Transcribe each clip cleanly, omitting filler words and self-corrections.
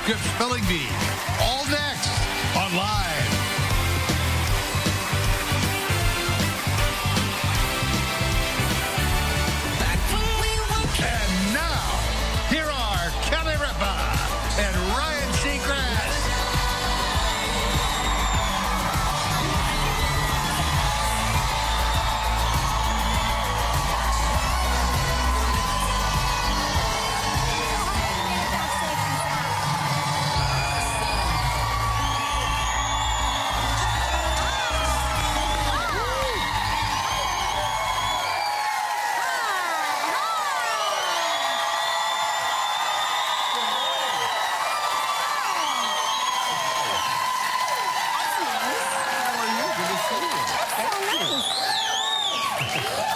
script spelling bee. All next on Live. And now, here are Kelly Ripa and Ryan Seacrest.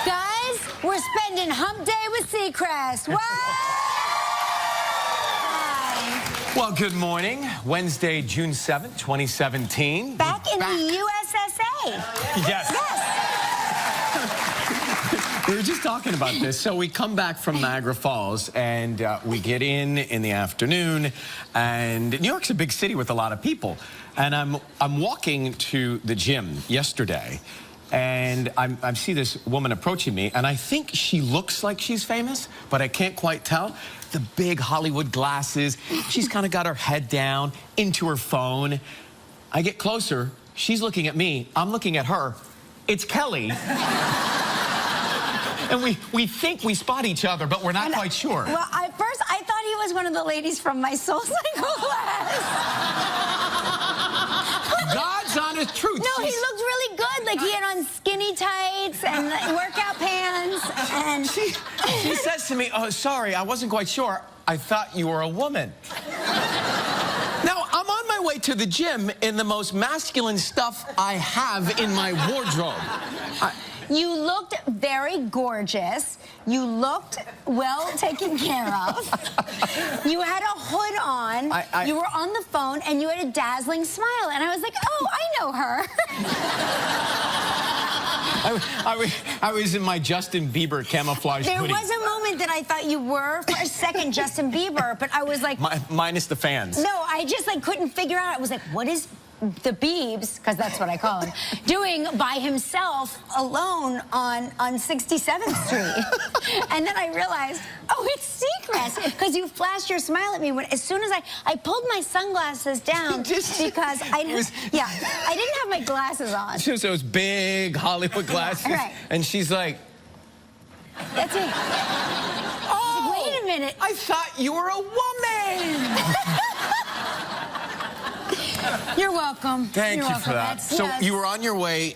Guys, we're spending hump day with Seacrest. What? Hi. Well, good morning. Wednesday, June 7th, 2017. Back in the USSA. Yes. We were just talking about this. So we come back from Niagara Falls, and we get in the afternoon, and New York's a big city with a lot of people. And I'm walking to the gym yesterday, and I see this woman approaching me, and I think she looks like she's famous, but I can't quite tell. The big Hollywood glasses. She's kind of got her head down into her phone. I get closer. She's looking at me. I'm looking at her. It's Kelly. And we think we spot each other, but we're not quite sure. Well, at first, I thought he was one of the ladies from my Soul Cycle class. God's honest truth. No, he looked really good. Like, he had on skinny tights and workout pants. And She says to me, "Oh, sorry, I wasn't quite sure. I thought you were a woman." Now, I'm on my way to the gym in the most masculine stuff I have in my wardrobe. You looked very gorgeous. You looked well taken care of. You had a hood on. You were on the phone, and you had a dazzling smile. And I was like, oh, I know her. I was in my Justin Bieber camouflage There hoodie. was a moment that I thought you were, for a second, Justin Bieber, but I was like... Minus the fans. No, I just like couldn't figure out. I was like, what is the Biebs, because that's what I call him, doing by himself alone on 67th Street? And then I realized, oh, it's Seacrest, because you flashed your smile at me as soon as I pulled my sunglasses down because I didn't have my glasses on. She was those big Hollywood glasses, right. And she's like, that's it. Oh, wait a minute. I thought you were a woman. You're welcome. Thank you for that. So yes. you were on your way,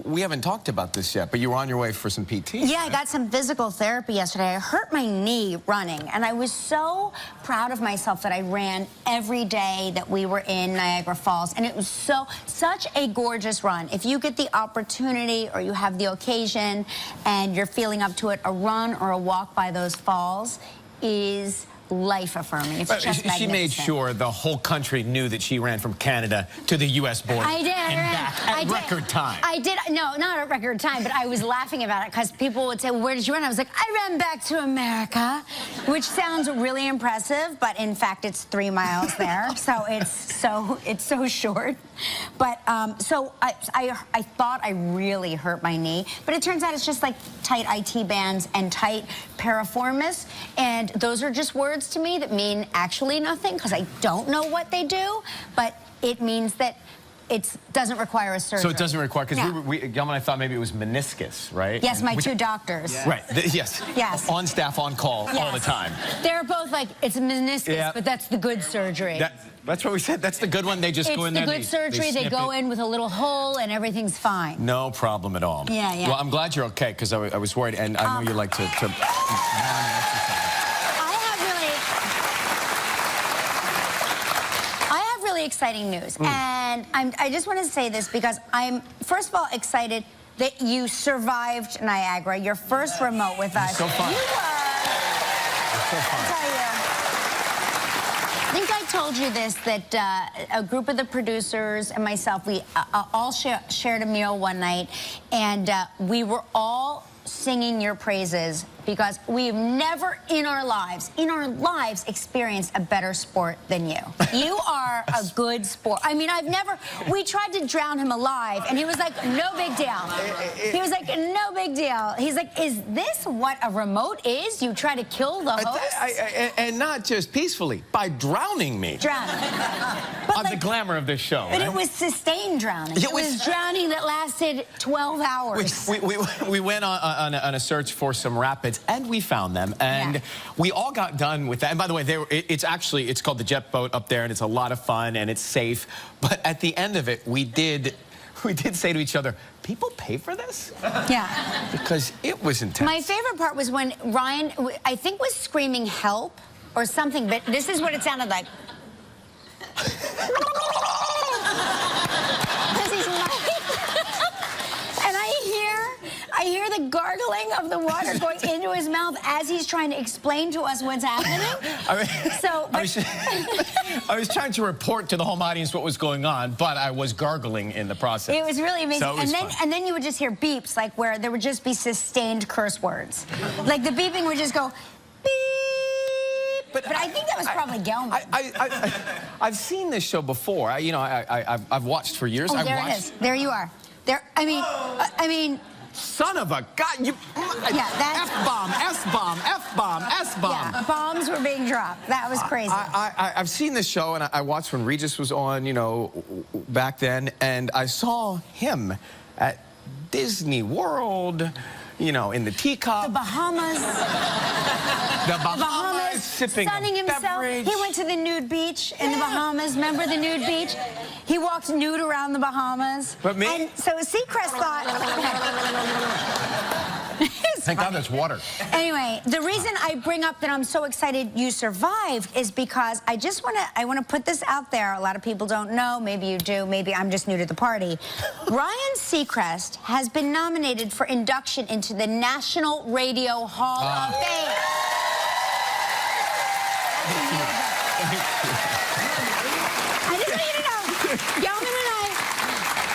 we haven't talked about this yet, but you were on your way for some PT. Yeah, I got some physical therapy yesterday. I hurt my knee running, and I was so proud of myself that I ran every day that we were in Niagara Falls, and it was such a gorgeous run. If you get the opportunity or you have the occasion and you're feeling up to it, a run or a walk by those falls is life-affirming. It's just magnificent. She made sure the whole country knew that she ran from Canada to the U.S. border. I did. And back at record time. I did. No, not at record time, but I was laughing about it because people would say, well, where did you run? I was like, I ran back to America, which sounds really impressive, but in fact, it's 3 miles there. So it's so short. But so I thought I really hurt my knee, but it turns out it's just like tight IT bands and tight piriformis, and those are just words to me that mean actually nothing because I don't know what they do, but it means that it doesn't require a surgery. So it doesn't require, because Yum and I thought maybe it was meniscus, right? Yes, my 2 doctors. Yeah. Right, yes. Yes. On staff, on call, all the time. They're both like, it's a meniscus, but that's the good surgery. That's what we said. That's the good one. They just go in there. It's the good surgery. They go in with a little hole and everything's fine. No problem at all. Yeah, yeah. Well, I'm glad you're okay, because I was worried, and I know you like to exercise. I have really exciting news, and I just want to say this because I'm, first of all, excited that you survived Niagara, your first remote with us. So fun. You were. So fun. I'll tell you. I think I told you this, that a group of the producers and myself, we all shared a meal one night, and we were all singing your praises because we've never in our lives experienced a better sport than you. You are a good sport. I mean, we tried to drown him alive, and he was like, no big deal. He was like, no big deal. He's like, is this what a remote is? You try to kill the host? And not just peacefully, by drowning me. Drowning. On the glamour of this show. But right? it was sustained drowning. It was drowning that lasted 12 hours. We went on a search for some rapids, and we found them, and we all got done with that. And by the way, it's called the jet boat up there, and it's a lot of fun, and it's safe. But at the end of it, we did say to each other, people pay for this? Yeah. Because it was intense. My favorite part was when Ryan, I think, was screaming help or something, but this is what it sounded like. And I hear the gargling of the water going into his mouth as he's trying to explain to us what's happening. I was trying to report to the home audience what was going on, but I was gargling in the process. It was really amazing. So and then you would just hear beeps, like where there would just be sustained curse words. Like the beeping would just go beep. But I think that was probably Gelman. I've seen this show before. I've watched for years. Oh, there it is. There you are. There. I mean. Son of a God! F-bomb, S-bomb, F-bomb, S-bomb. Yeah, bombs were being dropped. That was crazy. I've seen this show, and I watched when Regis was on, back then, and I saw him at Disney World, in the teacup. The Bahamas. The Bahamas, sipping sunning himself. Beverage. He went to the nude beach in the Bahamas. Remember the nude beach? He walked nude around the Bahamas. But me? And so Seacrest thought... Thank God that's water. Anyway, the reason I bring up that I'm so excited you survived is because I want to put this out there. A lot of people don't know. Maybe you do. Maybe I'm just new to the party. Ryan Seacrest has been nominated for induction into the National Radio Hall of Fame. I just want you to know,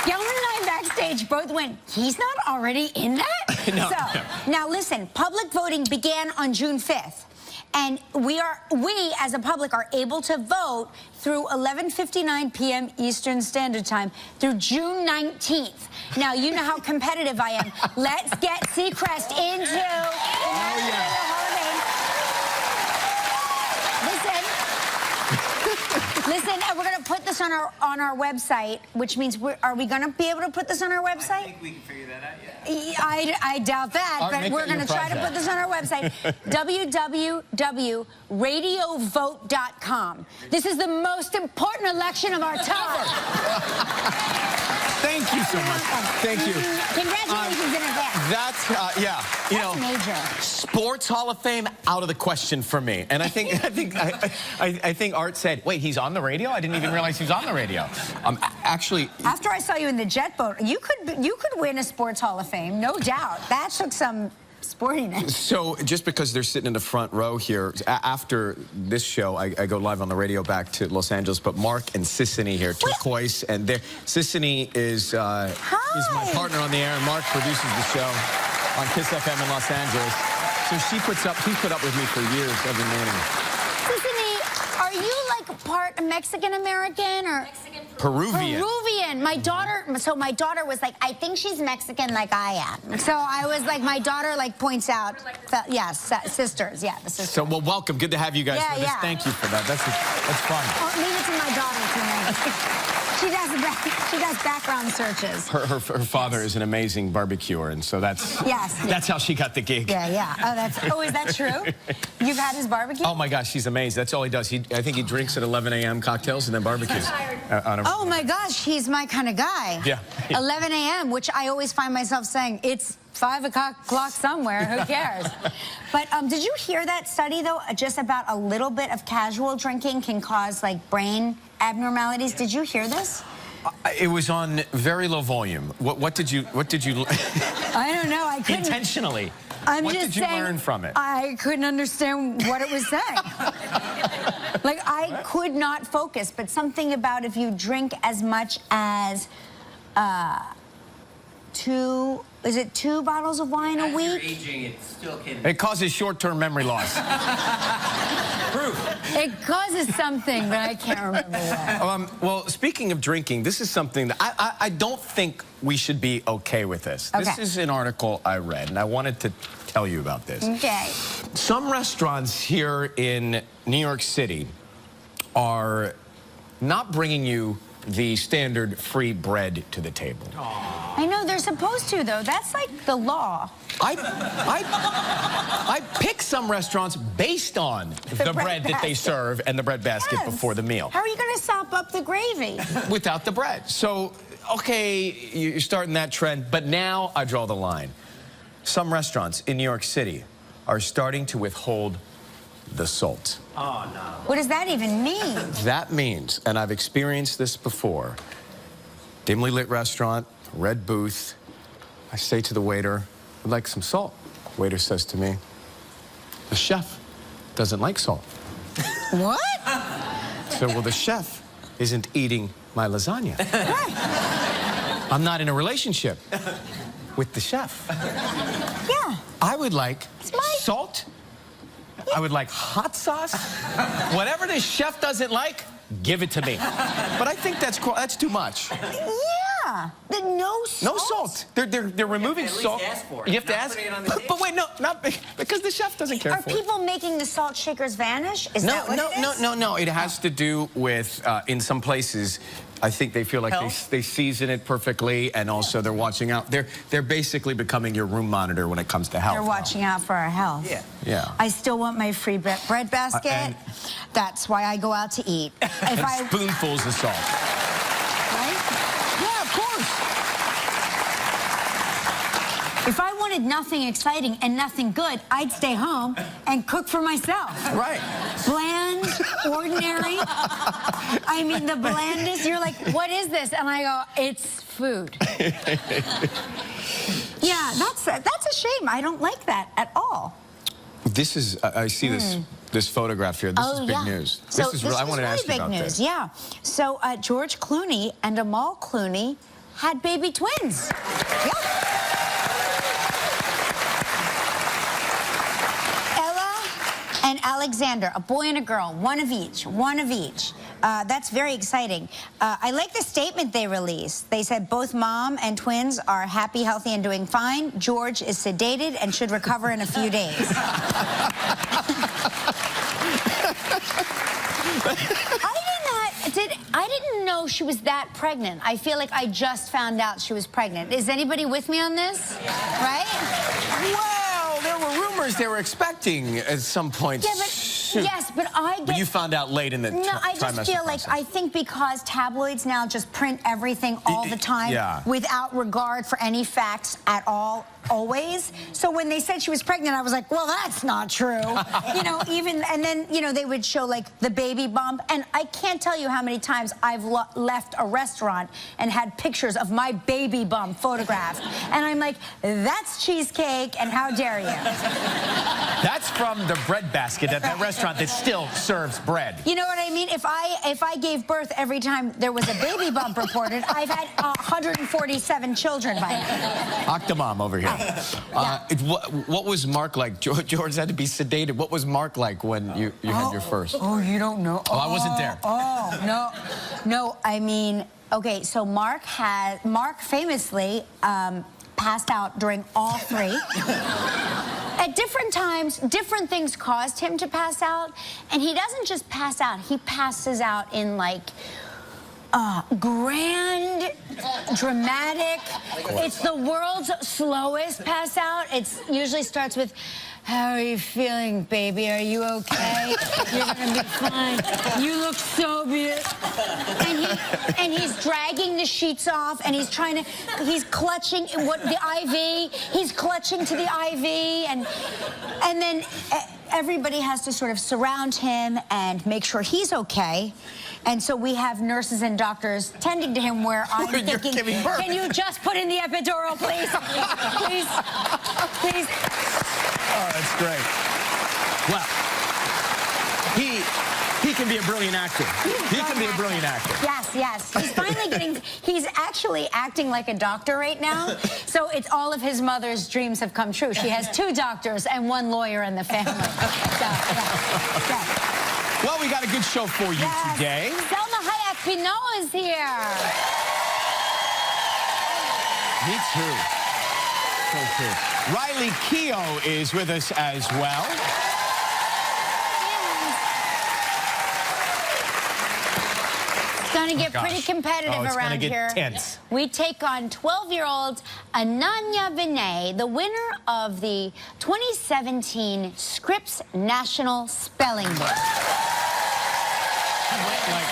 Gelman and I backstage both went, he's not already in that? No. So, now listen, public voting began on June 5th. And we as a public are able to vote through 11:59 p.m. Eastern Standard Time through June 19th. Now, you know how competitive I am. Let's get Seacrest into the National Radio Hall of Fame. Listen, we're going to put this on our website, which means are we going to be able to put this on our website? I think we can figure that out, yeah. I doubt that, but we're going to try to put this on our website, www.radiovote.com. This is the most important election of our time. Thank you so much. Thank you. Congratulations in advance. That's That's major. Sports Hall of Fame out of the question for me. And I think Art said, wait, he's on the radio? I didn't even realize he was on the radio. Actually, after I saw you in the jet boat, you could win a Sports Hall of Fame, no doubt. That took some sportiness. So just because they're sitting in the front row here, after this show, I go live on the radio back to Los Angeles, but Mark and Sissany here, turquoise, and Sissany is my partner on the air, and Mark produces the show on Kiss FM in Los Angeles. So he's put up with me for years every morning. Sissany, are you like part Mexican-American or? Peruvian. My daughter was like, I think she's Mexican like I am. So I was like, my daughter points out, yes, sisters, the sisters. So, well, welcome. Good to have you guys with us. Thank you for that. That's fun. Oh, leave it to my daughter. She does background searches. Her father is an amazing barbecuer, and so that's how she got the gig. Oh, is that true? You've had his barbecue? Oh my gosh, he's amazing. That's all he does. I think he drinks at 11 a.m. cocktails and then barbecues. Oh my gosh, he's my kind of guy. Yeah. 11 a.m., which I always find myself saying, it's 5 o'clock somewhere, who cares? But did you hear that study, though, just about a little bit of casual drinking can cause, brain abnormalities? Did you hear this? It was on very low volume. What did you... I don't know, I couldn't... Intentionally. What did you learn from it? I couldn't understand what it was saying. I could not focus, but something about if you drink as much as 2 is it 2 bottles of wine a week? As you're aging, it still can... It causes short-term memory loss. Proof. It causes something, but I can't remember what. Well, speaking of drinking, this is something that I don't think we should be okay with this. Okay. This is an article I read, and I wanted to tell you about this. Okay. Some restaurants here in New York City are not bringing you the standard free bread to the table. I know, they're supposed to, though. That's like the law. I pick some restaurants based on the bread that they serve and the bread basket before the meal. How are you going to sop up the gravy? Without the bread. So, okay, you're starting that trend, but now I draw the line. Some restaurants in New York City are starting to withhold the salt. Oh, no. What does that even mean? That means, and I've experienced this before, dimly lit restaurant, red booth. I say to the waiter, I'd like some salt. Waiter says to me, the chef doesn't like salt. What? So, well, the chef isn't eating my lasagna. What? I'm not in a relationship with the chef. Yeah. I would like salt. I would like hot sauce. Whatever the chef doesn't like, give it to me. But I think that's too much. Yeah. No salt? No salt. They're removing salt. At least ask for it. You have to Not ask. putting it on the But wait, no, not because the chef doesn't care Are for it. people making the salt shakers vanish? Is that what it is? No. It has to do with, in some places, I think they feel like they season it perfectly, and also they're watching out. They're basically becoming your room monitor when it comes to health. They're watching out for our health. Yeah. Yeah. I still want my free bread basket. And- That's why I go out to eat. And spoonfuls of salt. Right? Yeah, of course. If I wanted nothing exciting and nothing good, I'd stay home and cook for myself. Right. Bland, ordinary. I mean, the blandest. You're like, what is this? And I go, it's food. Yeah, that's a shame. I don't like that at all. This is, I see this photograph here. This is big news. So I wanted to ask you about news. this. Yeah. So George Clooney and Amal Clooney had baby twins. Yeah. And Alexander, a boy and a girl, one of each. That's very exciting. I like the statement they released. They said both mom and twins are happy, healthy, and doing fine. George is sedated and should recover in a few days. I didn't know she was that pregnant. I feel like I just found out she was pregnant. Is anybody with me on this? Right? Well, there were rumors they were expecting at some point. Yeah, but yes, but I get... But you found out late in the No, I just feel like, I think because tabloids now just print everything all the time without regard for any facts at all, always. So when they said she was pregnant, I was like, well, that's not true. You know, and then, you know, they would show like the baby bump. And I can't tell you how many times I've left a restaurant and had pictures of my baby bump photographed. And I'm like, that's cheesecake, and how dare you? That's from the bread basket at that restaurant that still serves bread. You know what I mean? If I gave birth every time there was a baby bump reported, I've had 147 children by now. Octomom over here. What was Mark like? George had to be sedated. What was Mark like when you had your first? Oh, you don't know. Oh, I wasn't there. Oh, no. I mean, okay. So Mark famously passed out during all three. At different times, different things caused him to pass out, and he doesn't just pass out. He passes out in like. Grand, dramatic. It's the world's slowest pass out. It usually starts with, how are you feeling, baby? Are you okay? You're gonna be fine. You look so beautiful. And he's dragging the sheets off, and he's clutching the IV. He's clutching to the IV, and then everybody has to sort of surround him and make sure he's okay. And so we have nurses and doctors tending to him where I'm thinking, can you just put in the epidural, please? Please. Oh, that's great. Well, He can be a brilliant actor. He can be a brilliant actor. Yes, yes. He's finally getting, he's actually acting like a doctor right now. So it's all of his mother's dreams have come true. She has 2 doctors and 1 lawyer in the family. So, yeah. Well, we got a good show for you today. Salma Hayek is here. Me too. So true. Riley Keough is with us as well. It's going to get pretty competitive around here. Tense. We take on 12-year-old Ananya Vinay, the winner of the 2017 Scripps National Spelling Bee. She went like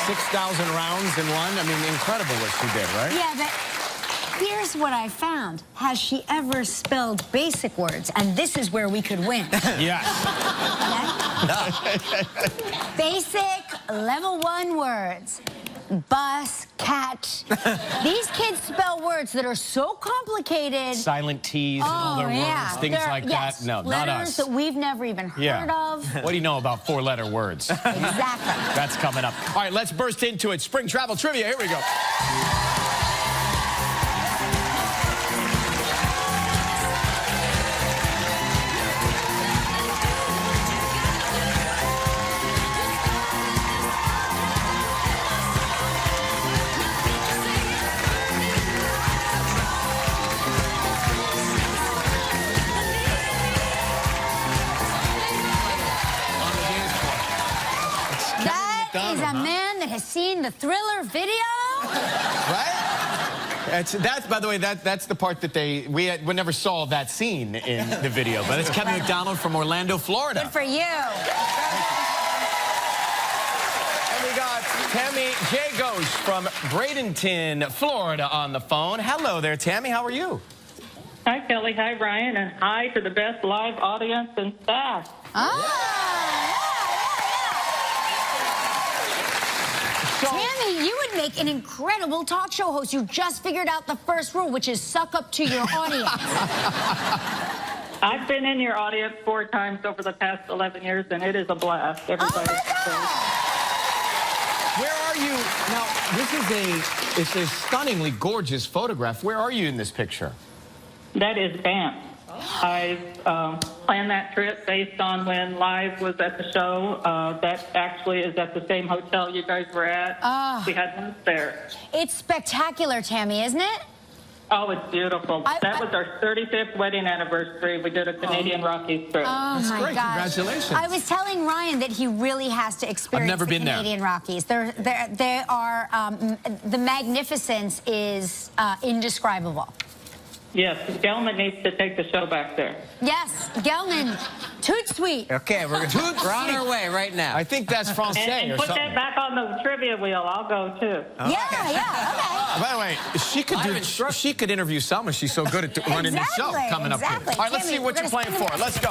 6,000 rounds in one. I mean, incredible what she did, right? Yeah, but here's what I found. Has she ever spelled basic words? And this is where we could win. Yes. Basic level 1 words. Bus, cat. These kids spell words that are so complicated. Silent T's and all their words, things like that. No, not us. Letters that we've never even heard of. What do you know about 4-letter words? Exactly. That's coming up. All right, let's burst into it. Spring travel trivia. Here we go. Is a man that has seen the Thriller video? Right? That's by the way, that's the part that we never saw that scene in the video, but it's Kevin McDonald from Orlando, Florida. Good for you. And we got Tammy Keough from Bradenton, Florida on the phone. Hello there, Tammy. How are you? Hi, Kelly. Hi, Ryan. And hi to the best live audience and staff. Tammy, you would make an incredible talk show host. You just figured out the first rule, which is suck up to your audience. I've been in your audience 4 times over the past 11 years, and it is a blast. Everybody. Where are you? Now, it's a stunningly gorgeous photograph. Where are you in this picture? That is Banff. I planned that trip based on when Live was at the show. That actually is at the same hotel you guys were at. We had one there. It's spectacular, Tammy, isn't it? Oh, it's beautiful. That was our 35th wedding anniversary. We did a Canadian Rockies trip. Oh, That's my great. gosh. Congratulations. I was telling Ryan that he really has to experience the Canadian Rockies. They are, the magnificence is indescribable. Yes, Gelman needs to take the show back there. Yes, Gelman, toot sweet. Okay, we're on our way right now. I think that's Francais And or put something. that back on the trivia wheel. I'll go, too. Yeah, okay. By the way, she could interview Salma. She's so good at running the show coming up here. All right, let's see what you're playing for. Let's go.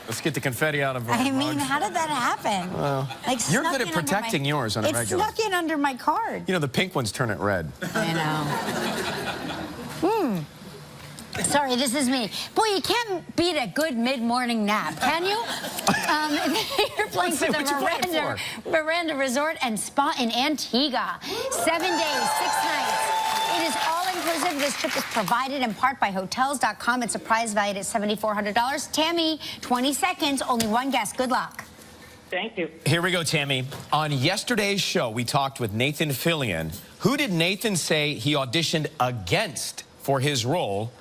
Let's get the confetti out of our mugs. How did that happen? Like, you're good at protecting yours on a regular. It snuck in under my card. You know, the pink ones turn it red. I know. Sorry, this is me. Boy, you can't beat a good mid-morning nap, can you? You're playing for the Miranda Resort and Spa in Antigua. 7 days, 6 nights. It is all-inclusive. This trip is provided in part by Hotels.com. It's a prize valued at $7,400. Tammy, 20 seconds, only one guess. Good luck. Thank you. Here we go, Tammy. On yesterday's show, we talked with Nathan Fillion. Who did Nathan say he auditioned against for his role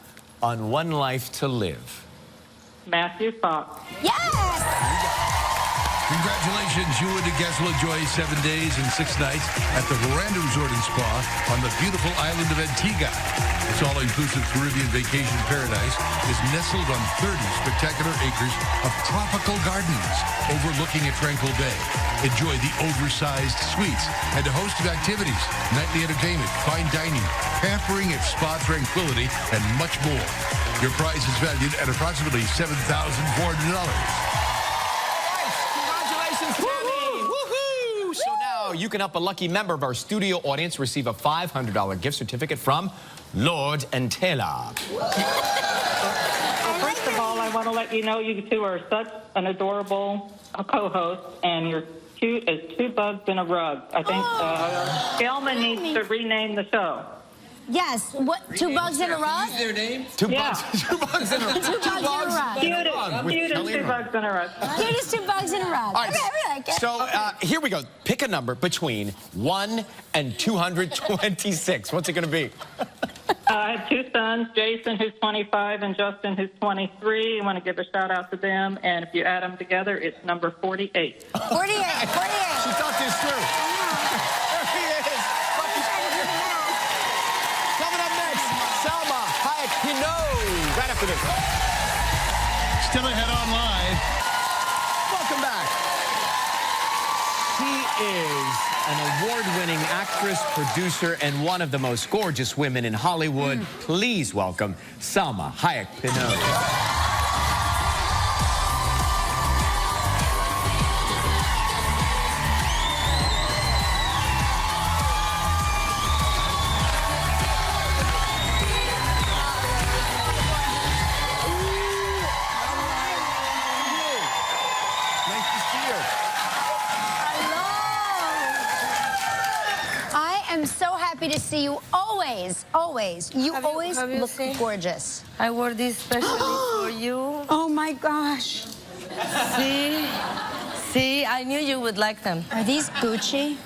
on One Life to Live? Matthew Fox. Yes! Congratulations, you and the guests will enjoy 7 days and 6 nights at the Miranda Resort and Spa on the beautiful island of Antigua. This all-inclusive Caribbean vacation paradise is nestled on 30 spectacular acres of tropical gardens overlooking a tranquil bay. Enjoy the oversized suites and a host of activities, nightly entertainment, fine dining, pampering at spa tranquility, and much more. Your prize is valued at approximately $7,400. show, you can help a lucky member of our studio audience receive a $500 gift certificate from Lord and Taylor. First of all, I want to let you know you two are such an adorable co-host, and you're cute as two bugs in a rug. I think Salma needs to rename the show. Yes. What? Two bugs in a rug? Use their name? Two Yeah. bugs in a rug. Two bugs in a rug. Cute as two bugs in a rug. Cute as two bugs in a rug. All right, Okay, I like it. so here we go. Pick a number between 1 and 226. What's it going to be? I have two sons, Jason, who's 25, and Justin, who's 23. I want to give a shout out to them, and if you add them together, it's number 48. 48. 48. She thought this through. There he is. Coming up next, Salma, Hayek, Keough. Right after this. Still ahead on live. Welcome back. She is an award-winning actress, producer, and one of the most gorgeous women in Hollywood. Please welcome Salma Hayek Keough. I'm so happy to see you always, always. You always look gorgeous. I wore this specially for you. Oh my gosh. See, I knew you would like them. Are these Gucci?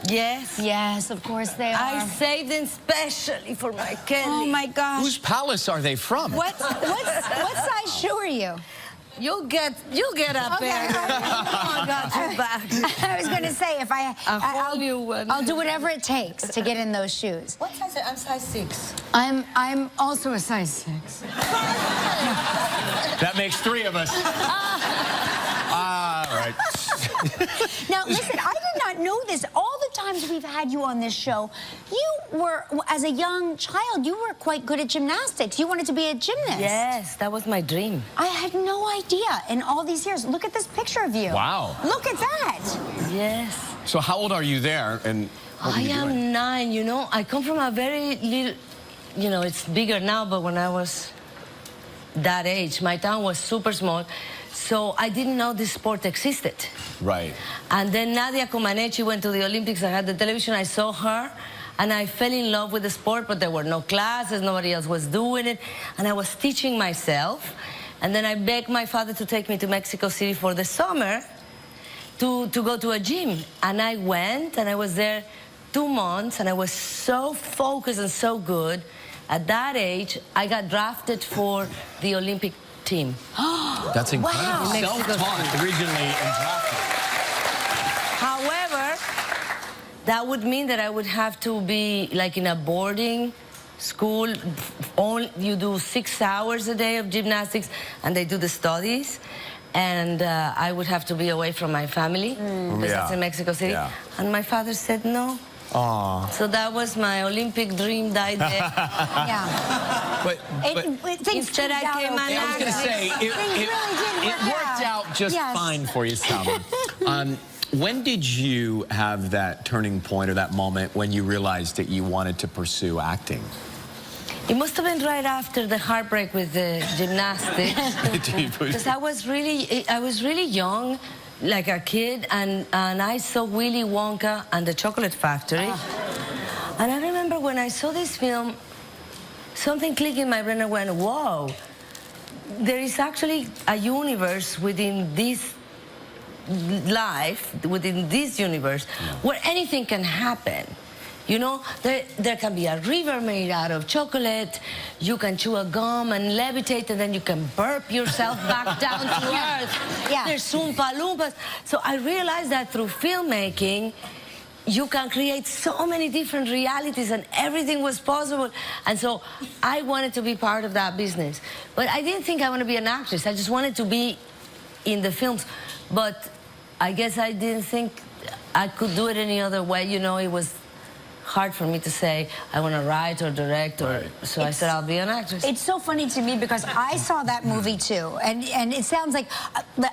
Yes. Yes, of course they are. I saved them specially for my Kelly. Oh my gosh. Whose palace are they from? What size shoe are you? You get a pair. I got you back. I was going to say, if I'll new one. I'll do whatever it takes to get in those shoes. What size? I'm size 6. I'm also a size 6. That makes 3 of us. All right. Now, listen, I did not know this. All the times we've had you on this show, you were, as a young child, you were quite good at gymnastics. You wanted to be a gymnast. Yes, that was my dream. I had no idea in all these years. Look at this picture of you. Wow. Look at that. Yes. So how old are you there? And what were you doing? I am 9, you know. I come from a very little, you know, it's bigger now, but when I was that age, my town was super small. So I didn't know this sport existed. Right. And then Nadia Comaneci went to the Olympics. I had the television. I saw her, and I fell in love with the sport, but there were no classes. Nobody else was doing it. And I was teaching myself. And then I begged my father to take me to Mexico City for the summer to go to a gym. And I went, and I was there 2 months, and I was so focused and so good. At that age, I got drafted for the Olympic team. That's incredible. Wow. Self-taught originally and drafted. However, that would mean that I would have to be like in a boarding school. Only you do 6 hours a day of gymnastics, and they do the studies. And I would have to be away from my family because that's in Mexico City. Yeah. And my father said no. Aww. So that was my Olympic dream died there. Yeah. But Instead I came I was going to say, it worked out just fine for you, Salma. When did you have that turning point or that moment when you realized that you wanted to pursue acting? It must have been right after the heartbreak with the gymnastics. Because I was really young, like a kid, and I saw Willy Wonka and the Chocolate Factory. And I remember when I saw this film, something clicked in my brain and went, whoa, there is actually a universe within this life, within this universe, where anything can happen. You know, there can be a river made out of chocolate, you can chew a gum and levitate, and then you can burp yourself back down to earth. Yeah. There's Oompa Loompas. So I realized that through filmmaking, you can create so many different realities, and everything was possible. And so I wanted to be part of that business. But I didn't think I wanted to be an actress. I just wanted to be in the films. But I guess I didn't think I could do it any other way. You know, it was hard for me to say I want to write or direct, so I said I'll be an actress. It's so funny to me because I saw that movie too, and it sounds like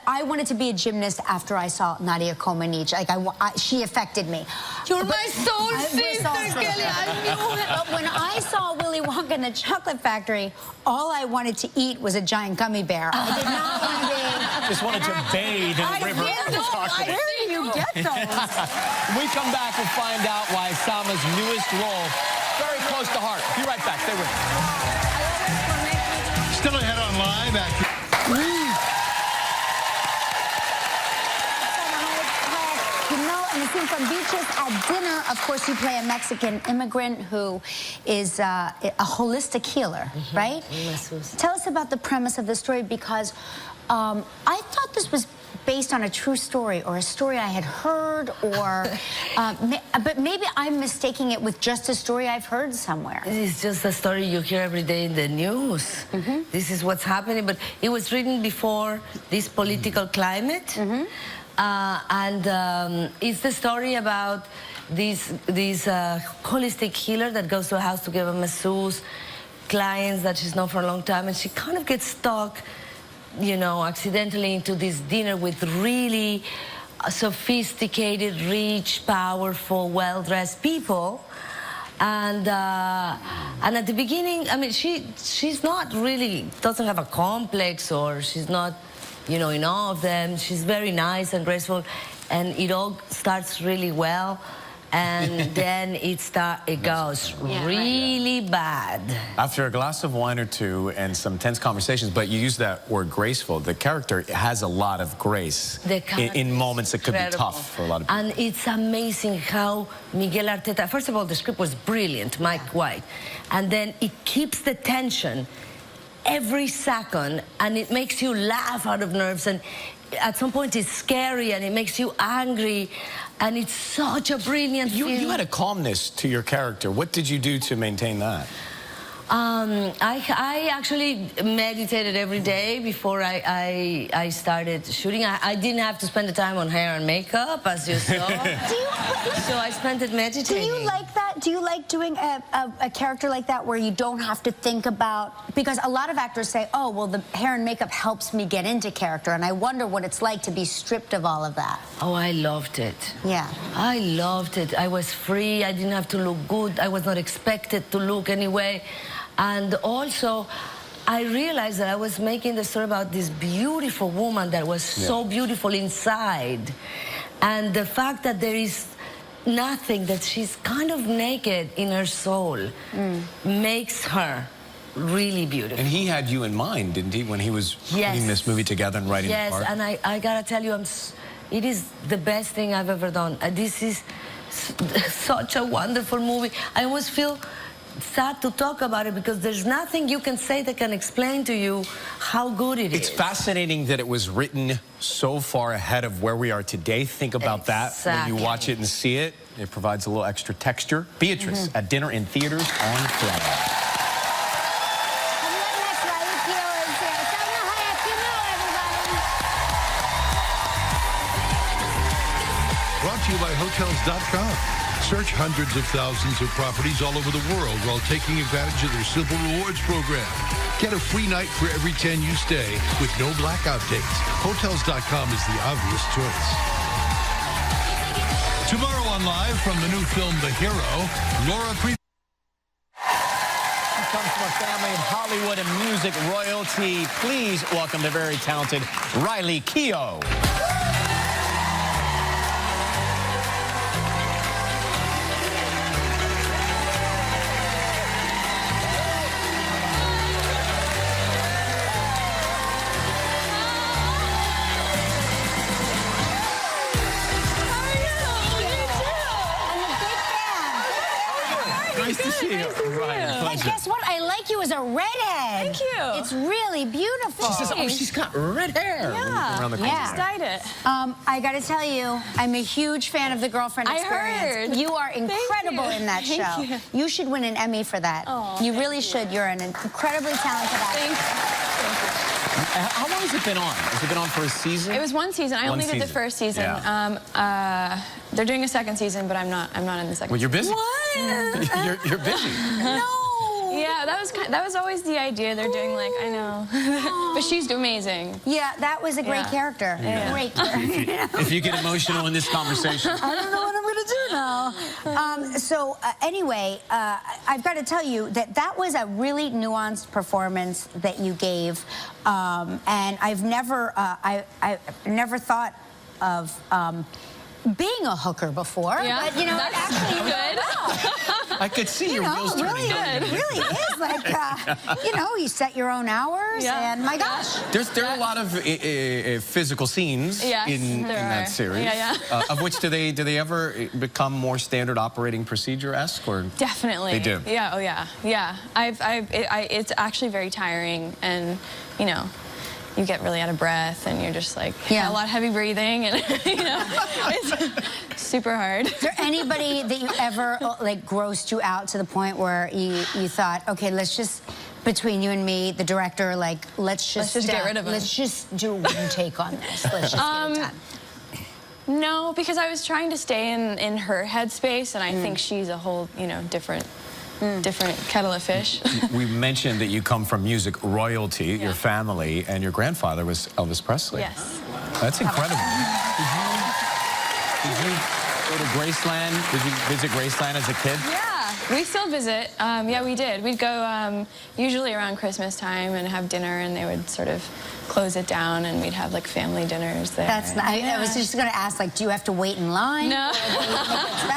I wanted to be a gymnast after I saw Nadia Comaneci. Like she affected me. You're my soul sister, Kelly. I knew it. But when I saw Willy Wonka and the Chocolate Factory, all I wanted to eat was a giant gummy bear. I did not want to be. Just wanted to bathe in the river. Where do you get those? When we come back, we'll find out why Salma's newest role very close to heart. Be right back. Stay with us. Still ahead on Live Action. You know, and the scene from Beaches at dinner, of course, you play a Mexican immigrant who is a holistic healer, right? Tell us about the premise of the story, because I thought this was based on a true story or a story I had heard, or but maybe I'm mistaking it with just a story I've heard somewhere. It's just a story you hear every day in the news. This is what's happening, but it was written before this political climate. It's the story about this holistic healer that goes to a house to give a masseuse clients that she's known for a long time, and she kind of gets stuck, you know, accidentally into this dinner with really sophisticated, rich, powerful, well-dressed people. And at the beginning, I mean, she's not really, doesn't have a complex, or she's not, you know, in awe of them. She's very nice and graceful, and it all starts really well. And then it goes really bad. After a glass of wine or two and some tense conversations, but you use that word graceful, the character has a lot of grace in moments that could be tough for a lot of people. And it's amazing how Miguel Arteta, first of all, the script was brilliant, Mike White, and then it keeps the tension every second, and it makes you laugh out of nerves, and at some point it's scary, and it makes you angry, and it's such a brilliant film. You had a calmness to your character. What did you do to maintain that? I actually meditated every day before I started shooting. I didn't have to spend the time on hair and makeup, as you saw. So I spent it meditating. Do you like that? Do you like doing a character like that where you don't have to think about, because a lot of actors say, oh, well, the hair and makeup helps me get into character, and I wonder what it's like to be stripped of all of that. Oh, I loved it. Yeah. I loved it. I was free. I didn't have to look good. I was not expected to look anyway. And also, I realized that I was making the story about this beautiful woman that was so beautiful inside. And the fact that there is nothing, that she's kind of naked in her soul, makes her really beautiful. And he had you in mind, didn't he, when he was putting this movie together and writing the part? Yes, and I gotta tell you, it is the best thing I've ever done. This is such a wonderful movie. I almost feel sad to talk about it, because there's nothing you can say that can explain to you how good it is. It's fascinating that it was written so far ahead of where we are today. Think about that when you watch it and see it. It provides a little extra texture. Beatrice at dinner in theaters on Friday. Brought to you by Hotels.com. Search hundreds of thousands of properties all over the world while taking advantage of their Simple Rewards program. Get a free night for every 10 you stay with no blackout dates. Hotels.com is the obvious choice. Tomorrow on Live from the new film The Hero, Laura Pre... Comes from a family of Hollywood and music royalty. Please welcome the very talented Riley Keough. Nice to see you. Right, But guess what? I like you as a redhead. Thank you. It's really beautiful. She says, oh, she's got red hair. Yeah, Around the corner. I just dyed it. I got to tell you, I'm a huge fan of the Girlfriend I Experience. heard. You are incredible in that Thank show. you. You should win an Emmy for that. Oh, you really should. You're an incredibly talented actor. Thank you. How long has it been on? Has it been on for a season? It was one season. I only did the first season. Yeah. They're doing a second season, but I'm not in the second. Well, you're busy. What? You're busy. No. Yeah, that was always the idea. They're doing like, I know. But she's amazing. Yeah, that was a great character. Yeah. Great character. If you get emotional in this conversation. I don't know what I'm going to do now. Anyway, I've got to tell you that was a really nuanced performance that you gave, and I've never thought of being a hooker before. Yeah, but you know, that's actually good. I could see your wheels turning. It really is like, you know, you set your own hours, and my gosh. There are a lot of physical scenes in that series. Yeah. Of which do they ever become more standard operating procedure-esque, or? Definitely. They do. Yeah. Oh yeah. Yeah. It's actually very tiring, and you know, you get really out of breath, and you're just like a lot of heavy breathing, and you know, it's super hard. Is there anybody that you ever like grossed you out to the point where you thought, okay, let's just, between you and me, the director, like let's just get rid of him. Let's just do one take on this. Let's just get it done. No, because I was trying to stay in her headspace, and I think she's a whole, you know, different kettle of fish. We mentioned that you come from music royalty, your family, and your grandfather was Elvis Presley. Yes. That's incredible. Did you go to Graceland? Did you visit Graceland as a kid? Yeah, we still visit. Yeah, we did. We'd go usually around Christmas time and have dinner, and they would sort of close it down, and we'd have like family dinners there. That's nice. I was just going to ask, like, do you have to wait in line? No.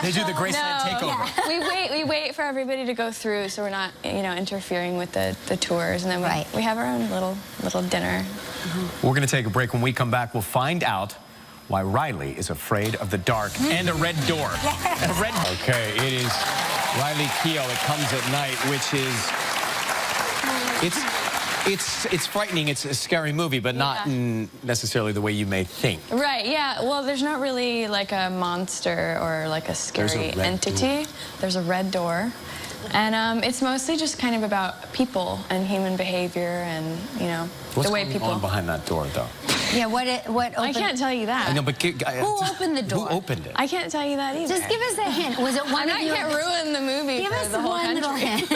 They do the Graceland takeover. Yeah. We wait for everybody to go through, so we're not, you know, interfering with the tours, and then we have our own little dinner. We're going to take a break. When we come back, we'll find out why Riley is afraid of the dark and a red door. Okay, it is Riley Keough. It comes at night, which is it's frightening. It's a scary movie, but not in necessarily the way you may think. Right, yeah. Well, there's not really like a monster or like a scary entity. There's a red door. And it's mostly just kind of about people and human behavior and, you know, the way people... What's going on behind that door, though? Yeah, what opened? I can't tell you that. I know, but who opened the door? Who opened it? I can't tell you that either. Just give us a hint. Was it one of you? I can't ruin the movie Give for us the whole one little country. hint.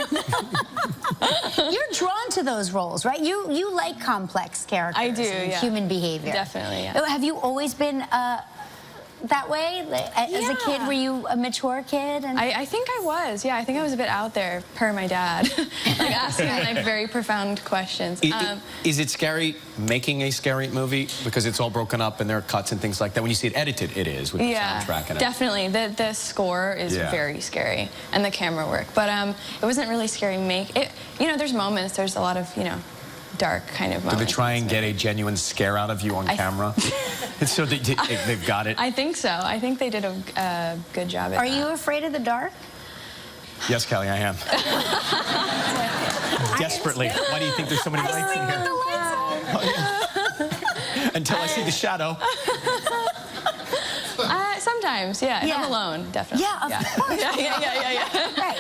You're drawn to those roles, right? You like complex characters. I do, and yeah. human behavior. Definitely, yeah. Have you always been that way? As a kid, were you a mature kid? And I think I was, yeah. I think I was a bit out there, per my dad. Like asking like very profound questions. Is it scary making a scary movie? Because it's all broken up and there are cuts and things like that. When you see it edited, it is with the soundtrack and it. Definitely. The score is very scary, and the camera work. But it wasn't really scary you know, there's moments, there's a lot of, you know, dark kind of moments. Did they try and get a genuine scare out of you on camera? So they've got it? I think so. I think they did a good job at Are you afraid of the dark? Yes, Kelly, I am. Desperately. Why do you think there's so many lights in here? Until I see the shadow. Sometimes, yeah. If I'm alone, definitely. Yeah, of course. Yeah. Right.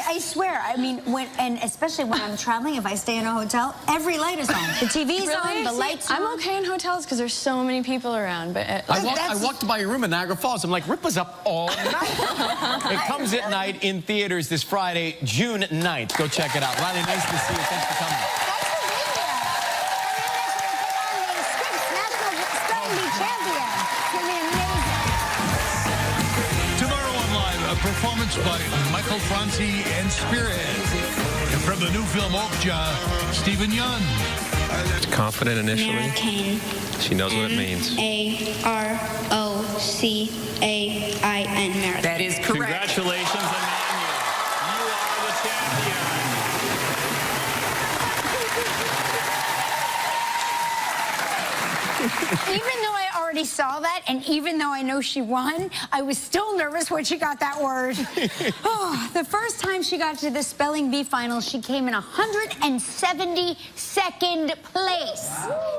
I swear, I mean, and especially when I'm traveling, if I stay in a hotel, every light is on. The TV's on, the lights are on. I'm okay in hotels because there's so many people around, but... I walked by your room in Niagara Falls. I'm like, Rip was up all night. It comes at night in theaters this Friday, June 9th. Go check it out. Riley, nice to see you. Thanks for coming. Performance by Michael Franci and Spirit. And from the new film Okja, Stephen Yun. Confident initially. American. She knows what it means. A-R-O-C-A-I-N. American. That is correct. Congratulations, Emmanuel. You are the champion. Even though I already saw that, and even though I know she won, I was still nervous when she got that word. The first time she got to the spelling bee final, she came in 172nd place.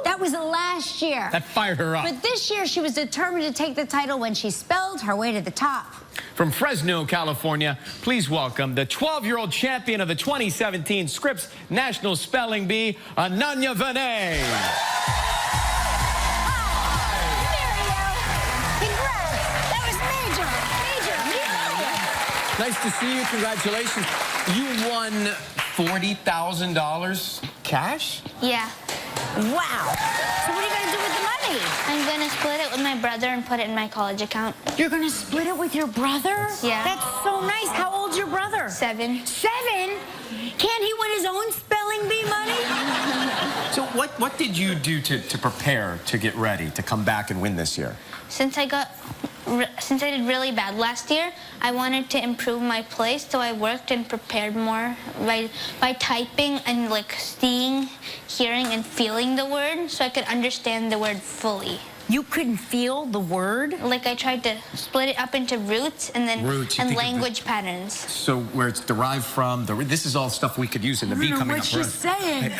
That was last year. That fired her up. But this year, she was determined to take the title when she spelled her way to the top. From Fresno, California, please welcome the 12-year-old champion of the 2017 Scripps National Spelling Bee, Ananya Vinay. Nice to see you. Congratulations. You won $40,000 cash? Yeah. Wow. So what are you going to do with the money? I'm going to split it with my brother and put it in my college account. You're going to split it with your brother? Yeah. That's so nice. How old's your brother? 7. 7? Can't he win his own spelling bee money? So what did you do to prepare, to get ready, to come back and win this year? Since I did really bad last year, I wanted to improve my place, so I worked and prepared more by typing and like seeing, hearing, and feeling the word, so I could understand the word fully. You couldn't feel the word? Like I tried to split it up into roots and then and language patterns. So where it's derived from, this is all stuff we could use in the bee coming up. What she's saying.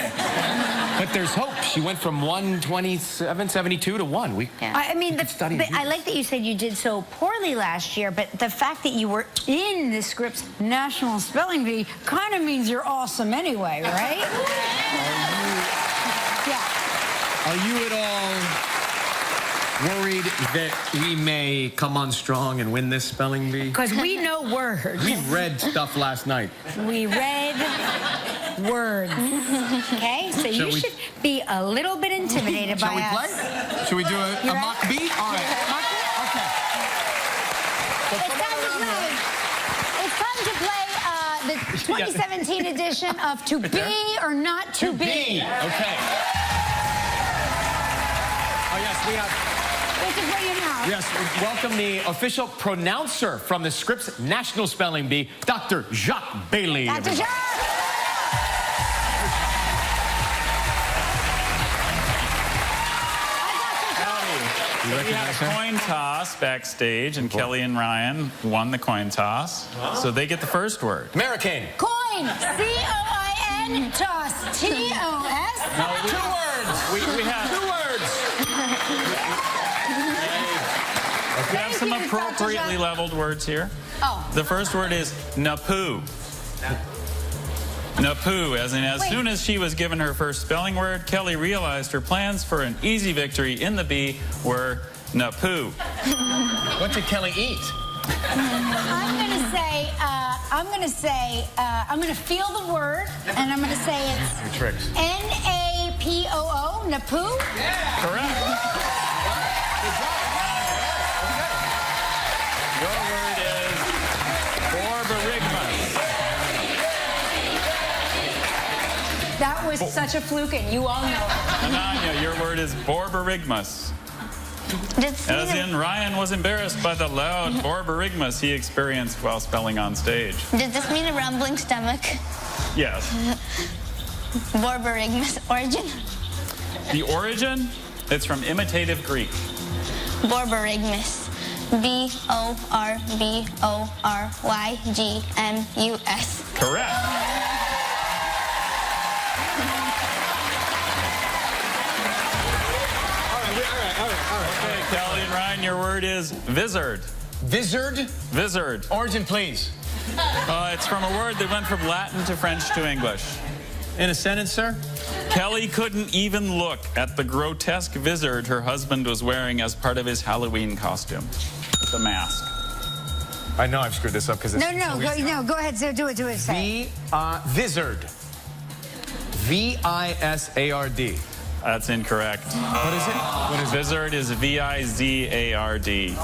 But there's hope. She went from 127.72 to 1. I mean, I like that you said you did so poorly last year, but the fact that you were in the Scripps National Spelling Bee kind of means you're awesome anyway, right? Are you at all worried that we may come on strong and win this spelling bee? Because we know words. We read stuff last night. We read words. Okay? So you should be a little bit intimidated by us. Shall we play? Should we do a mock bee? All right. Mock bee? Okay. It's time to play the 2017 edition of To Be or Not To Be. Okay. Oh, yes, we have... Yes, welcome the official pronouncer from the Scripps National Spelling Bee, Dr. Jacques Bailey. Dr. Jacques! We had a coin toss backstage, and Kelly and Ryan won the coin toss, so they get the first word. American. Coin. C-O-I-N. Toss. T-O-S. No, 2 words. We have 2 words. We have some appropriately leveled words here. Oh. The first word is Napoo. Napoo, as in as soon as she was given her first spelling word, Kelly realized her plans for an easy victory in the bee were Napoo. What did Kelly eat? I'm going to feel the word, and I'm going to say it's N-A-P-O-O, Napoo. Yeah. Correct. Your word is Borborygmus. That was such a fluke, and you all know it. Ananya, your word is Borborygmus. As in, Ryan was embarrassed by the loud Borborygmus he experienced while spelling on stage. Does this mean a rumbling stomach? Yes. Borborygmus origin? The origin? It's from imitative Greek. Borborygmus. B-O-R-B-O-R-Y-G-M-U-S. Correct. All right. Okay, Kelly and Ryan, your word is vizard. Vizard? Vizard. Origin, please. It's from a word that went from Latin to French to English. In a sentence, sir? Kelly couldn't even look at the grotesque vizard her husband was wearing as part of his Halloween costume. The mask. I know I've screwed this up because it's... No, go ahead, do it. Say. Vizard. V-I-S-A-R-D. That's incorrect. What is it? What is vizard is V-I-Z-A-R-D.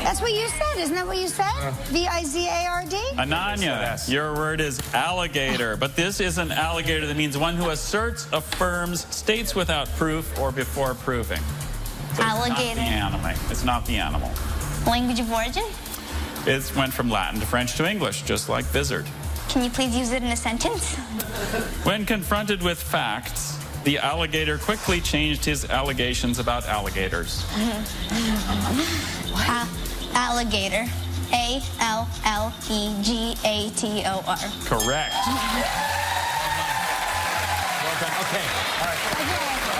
That's what you said. Isn't that what you said? V-I-Z-A-R-D? Ananya, your word is alligator, but this is an alligator that means one who asserts, affirms, states without proof or before proving. So Alligator. It's not the animal. Language of origin? It went from Latin to French to English, just like vizard. Can you please use it in a sentence? When confronted with facts, the alligator quickly changed his allegations about alligators. Alligator. A-L-L-E-G-A-T-O-R. Correct. Well done. Okay. All right.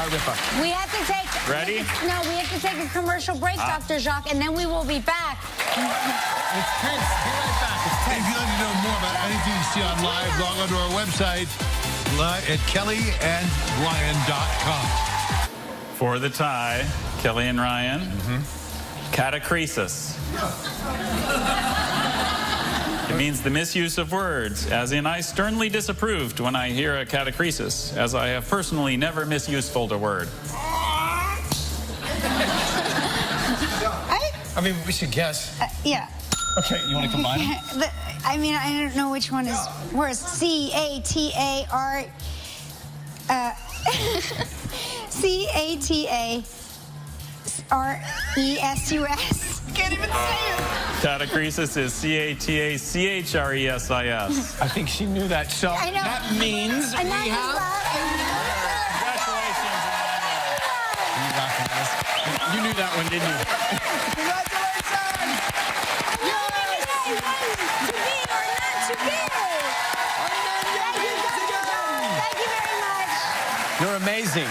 Rippa. We have to take... Ready? No, we have to take a commercial break, Dr. Jacques, and then we will be back. It's tense. Be right back. It's tense. If you'd like to know more about anything you see on live, log on to our website at kellyandryan.com. For the tie, Kelly and Ryan, catachresis. It means the misuse of words, as in I sternly disapproved when I hear a catachresis, as I have personally never misuseful a word. I mean, we should guess. Yeah. Okay, you want to combine them? I mean, I don't know which one is worse. C-A-T-A-R... C-A-T-A-R-E-S-U-S. Can't even say it. Catachresis is C-A-T-A-C-H-R-E-S-I-S. I think she knew that. So I know. that means we have... Congratulations, You knew that one, didn't you? Congratulations! To be or not to be. Thank you very much. You're amazing.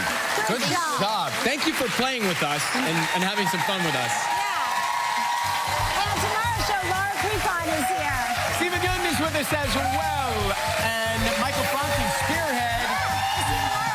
Good job. Thank you for playing with us and having some fun with us. Yeah. And tomorrow's show, Laura Prepon is here. Stephen Young is with us as well. And Michael Franke, Spearhead. See you tomorrow.